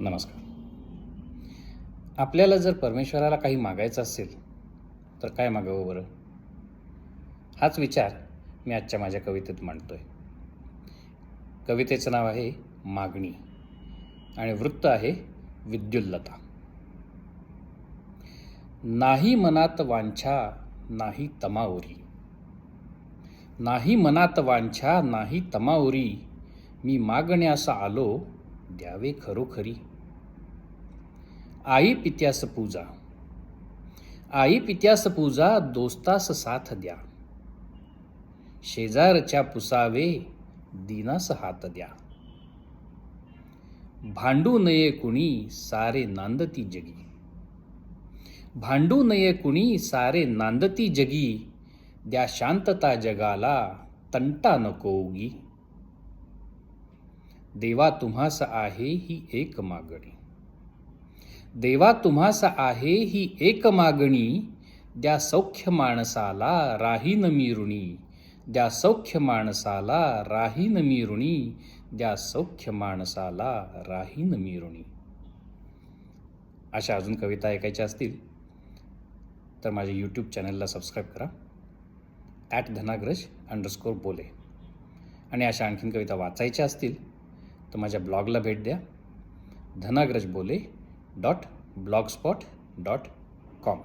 नमस्कार. आपल्याला जर परमेश्वराला काही मागायचं असेल तर काय मागावं बरं? हाच विचार मी आजच्या माझ्या कवितेत मांडतोय. कवितेचं नाव आहे मागणी आणि वृत्त आहे विद्युल्लता. नाही मनात वांछा नाही तमाओरी, नाही मनात वांछा नाही तमाओरी, मी मागण्यास आलो द्यावे खरोखरी. आई पित्यास पूजा, आई पित्यास पूजा, दोस्तास साथ द्या, शेजारच्या पुसावे दीनास हात द्या. भांडू नये कुणी सारे नांदती जगी, भांडू नये कुणी सारे नांदती जगी, द्या शांतता जगाला तंटा नको उगी. देवा तुम्हास आहे ही एक मागणी, देवा तुम्हास आहे ही एक मागणी, द्या सौख्य माणसाला राहीन मी ऋणी, द्या सौख्य माणसाला राहीन मी ऋणी, द्या सौख्य माणसाला राहीन मी ऋणी. अशा अजून कविता ऐकायच्या असतील तर माझ्या यूट्यूब चॅनलला सबस्क्राईब करा @धनाग्रज_बोले. आणि अशा आणखीन कविता वाचायच्या असतील तर माझ्या ब्लॉगला भेट द्या धनाग्रजबोले.blogspot.com.